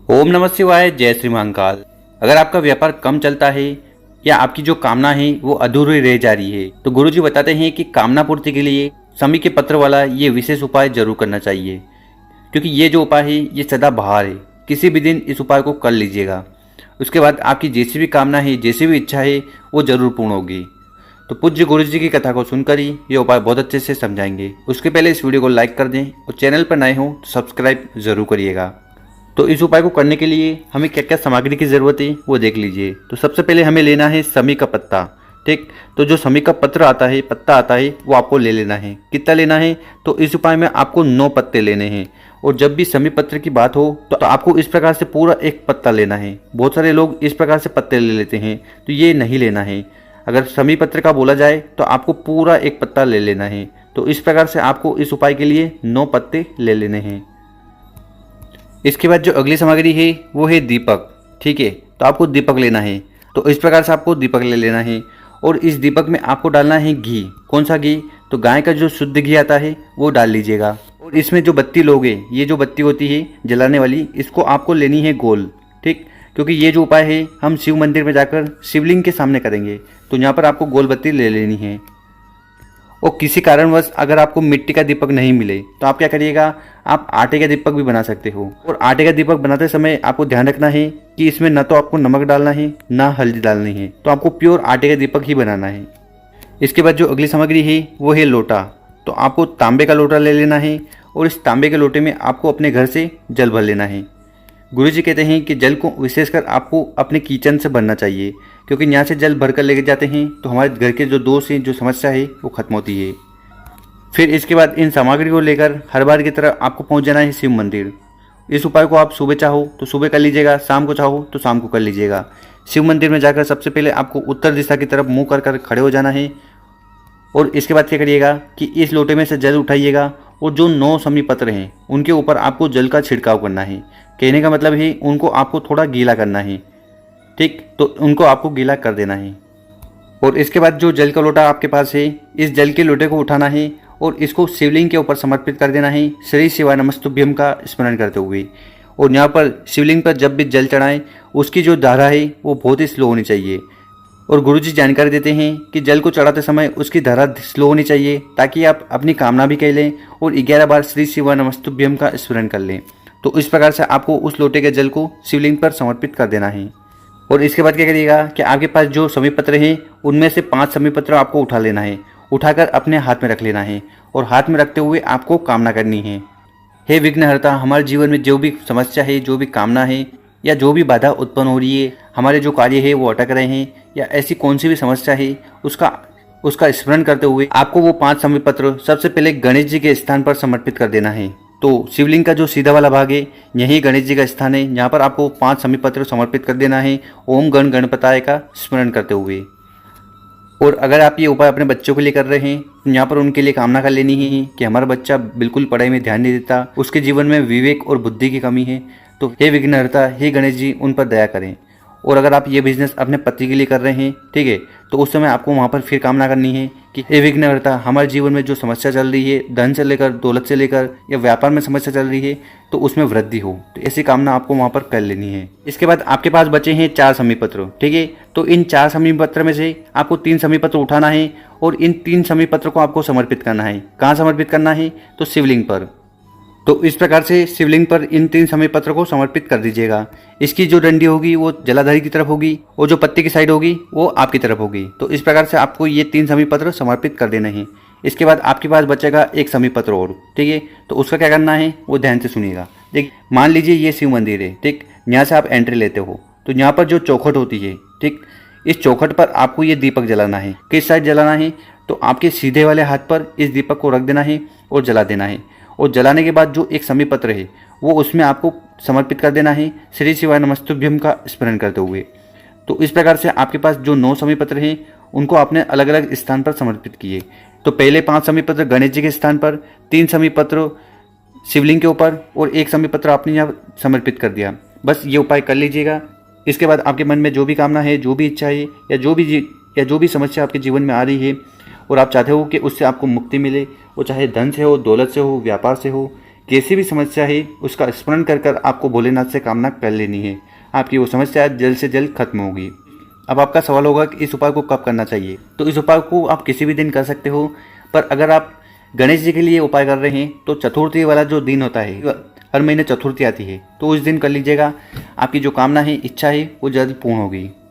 ओम नमः शिवाय। जय श्री महाकाल। अगर आपका व्यापार कम चलता है या आपकी जो कामना है वो अधूरी रह जा रही है तो गुरुजी बताते हैं कि कामना पूर्ति के लिए शमी के पत्र वाला ये विशेष उपाय जरूर करना चाहिए, क्योंकि ये जो उपाय है ये सदा बहार है। किसी भी दिन इस उपाय को कर लीजिएगा, उसके बाद आपकी जैसी भी कामना है, जैसी भी इच्छा है वो जरूर पूर्ण होगी। तो पूज्य गुरुजी की कथा को सुनकर ही ये उपाय बहुत अच्छे से समझाएंगे। उसके पहले इस वीडियो को लाइक कर दें और चैनल पर नए हो तो सब्सक्राइब जरूर करिएगा। तो इस उपाय को करने के लिए हमें क्या क्या सामग्री की ज़रूरत है वो देख लीजिए। तो सबसे पहले हमें लेना है शमी का पत्ता। ठीक, तो जो शमी का पत्र आता है, पत्ता आता है, वो आपको ले लेना है। कितना लेना है? तो इस उपाय में आपको 9 पत्ते लेने हैं। और जब भी शमी पत्र की बात हो तो आपको इस प्रकार से पूरा एक पत्ता लेना है। बहुत सारे लोग इस प्रकार से पत्ते ले लेते हैं, तो ये नहीं लेना है। अगर शमी पत्र का बोला जाए तो आपको पूरा एक पत्ता ले लेना है। तो इस प्रकार से आपको इस उपाय के लिए 9 पत्ते ले लेने हैं। इसके बाद जो अगली सामग्री है वो है दीपक। ठीक है, तो आपको दीपक लेना है। तो इस प्रकार से आपको दीपक ले लेना है और इस दीपक में आपको डालना है घी। कौन सा घी? तो गाय का जो शुद्ध घी आता है वो डाल लीजिएगा। और इसमें जो बत्ती लोगे, ये जो बत्ती होती है जलाने वाली, इसको आपको लेनी है गोल। ठीक, क्योंकि ये जो उपाय है हम शिव मंदिर में जाकर शिवलिंग के सामने करेंगे, तो यहाँ पर आपको गोल बत्ती ले लेनी है। और किसी कारणवश अगर आपको मिट्टी का दीपक नहीं मिले तो आप क्या करिएगा, आप आटे का दीपक भी बना सकते हो। और आटे का दीपक बनाते समय आपको ध्यान रखना है कि इसमें न तो आपको नमक डालना है ना हल्दी डालनी है, तो आपको प्योर आटे का दीपक ही बनाना है। इसके बाद जो अगली सामग्री है वो है लोटा। तो आपको तांबे का लोटा ले लेना है और इस तांबे के लोटे में आपको अपने घर से जल भर लेना है। गुरुजी कहते हैं कि जल को विशेषकर आपको अपने किचन से भरना चाहिए, क्योंकि यहाँ से जल भर कर लेके जाते हैं तो हमारे घर के जो दोष हैं, जो समस्या है वो खत्म होती है। फिर इसके बाद इन सामग्री को लेकर हर बार की तरह आपको पहुँच जाना है शिव मंदिर। इस उपाय को आप सुबह चाहो तो सुबह कर लीजिएगा, शाम को चाहो तो शाम को कर लीजिएगा। शिव मंदिर में जाकर सबसे पहले आपको उत्तर दिशा की तरफ मुँह कर खड़े हो जाना है। और इसके बाद क्या करिएगा कि इस लोटे में से जल उठाइएगा और जो 9 शमी पत्र हैं उनके ऊपर आपको जल का छिड़काव करना है। कहने का मतलब है उनको आपको थोड़ा गीला करना है। ठीक, तो उनको आपको गीला कर देना है। और इसके बाद जो जल का लोटा आपके पास है, इस जल के लोटे को उठाना है और इसको शिवलिंग के ऊपर समर्पित कर देना है, श्री शिवाय नमस्तुभ्यम का स्मरण करते हुए। और यहाँ पर शिवलिंग पर जब भी जल चढ़ाएं उसकी जो धारा है वो बहुत ही स्लो होनी चाहिए। और गुरुजी जानकारी देते हैं कि जल को चढ़ाते समय उसकी धारा स्लो होनी चाहिए, ताकि आप अपनी कामना भी कह लें और 11 बार श्री शिवाय नमस्तुभ्यम का स्मरण कर लें। तो इस प्रकार से आपको उस लोटे के जल को शिवलिंग पर समर्पित कर देना है। और इसके बाद क्या करिएगा कि आपके पास जो शमी पत्र हैं उनमें से 5 शमी पत्र आपको उठा लेना है। उठाकर अपने हाथ में रख लेना है और हाथ में रखते हुए आपको कामना करनी है। हे विघ्नहर्ता, हमारे जीवन में जो भी समस्या है, जो भी कामना है या जो भी बाधा उत्पन्न हो रही है, हमारे जो कार्य है वो अटक रहे हैं या ऐसी कौन सी भी समस्या है, उसका स्मरण करते हुए आपको वो 5 शमी पत्र सबसे पहले गणेश जी के स्थान पर समर्पित कर देना है। तो शिवलिंग का जो सीधा वाला भाग है यही गणेश जी का स्थान है, यहाँ पर आपको 5 शमी पत्र समर्पित कर देना है ओम गण गणपताय का स्मरण करते हुए। और अगर आप ये उपाय अपने बच्चों के लिए कर रहे हैं तो यहाँ पर उनके लिए कामना कर लेनी है कि हमारा बच्चा बिल्कुल पढ़ाई में ध्यान नहीं देता, उसके जीवन में विवेक और बुद्धि की कमी है, तो हे विघ्नहर्ता, हे गणेश जी उन पर दया करें। और अगर आप ये बिजनेस अपने पति के लिए कर रहे हैं, ठीक है, तो उस समय आपको वहाँ पर फिर कामना करनी है कि हे विघ्नहर्ता, हमारे जीवन में जो समस्या चल रही है, धन से लेकर दौलत से लेकर या व्यापार में समस्या चल रही है, तो उसमें वृद्धि हो। तो ऐसी कामना आपको वहाँ पर कर लेनी है। इसके बाद आपके पास बचे हैं 4 शमी पत्र। ठीक है, तो इन 4 शमी पत्र में से आपको 3 शमी पत्र उठाना है और इन 3 शमी पत्र को आपको समर्पित करना है। कहाँ समर्पित करना है? तो शिवलिंग पर। तो इस प्रकार से शिवलिंग पर इन 3 शमी पत्र को समर्पित कर दीजिएगा। इसकी जो डंडी होगी वो जलाधारी की तरफ होगी और जो पत्ती की साइड होगी वो आपकी तरफ होगी। तो इस प्रकार से आपको ये 3 शमी पत्र समर्पित कर देने हैं। इसके बाद आपके पास बचेगा एक शमी पत्र और। ठीक है, तो उसका क्या करना है वो ध्यान से सुनिएगा। देखिए, मान लीजिए ये शिव मंदिर है, ठीक, यहाँ से आप एंट्री लेते हो तो यहाँ पर जो चौखट होती है, ठीक, इस चौखट पर आपको ये दीपक जलाना है। किस साइड जलाना है? तो आपके सीधे वाले हाथ पर इस दीपक को रख देना है और जला देना है। और जलाने के बाद जो एक शमी पत्र है वो उसमें आपको समर्पित कर देना है श्री शिवाय नमस्तुभ्यम का स्मरण करते हुए। तो इस प्रकार से आपके पास जो 9 शमी पत्र हैं उनको आपने अलग अलग स्थान पर समर्पित किए। तो पहले 5 शमी पत्र गणेश जी के स्थान पर, 3 शमी पत्र शिवलिंग के ऊपर और 1 शमी पत्र आपने यहाँ समर्पित कर दिया। बस ये उपाय कर लीजिएगा। इसके बाद आपके मन में जो भी कामना है, जो भी इच्छा है या जो भी समस्या आपके जीवन में आ रही है और आप चाहते हो कि उससे आपको मुक्ति मिले, वो चाहे धन से हो, दौलत से हो, व्यापार से हो कैसी भी समस्या है उसका स्मरण कर कर आपको भोलेनाथ से कामना कर लेनी है। आपकी वो समस्या जल्द से जल्द खत्म होगी। अब आपका सवाल होगा कि इस उपाय को कब करना चाहिए। तो इस उपाय को आप किसी भी दिन कर सकते हो, पर अगर आप गणेश जी के लिए उपाय कर रहे हैं तो चतुर्थी वाला जो दिन होता है, हर महीने चतुर्थी आती है, तो उस दिन कर लीजिएगा। आपकी जो कामना है, इच्छा है, वो जल्द पूर्ण होगी।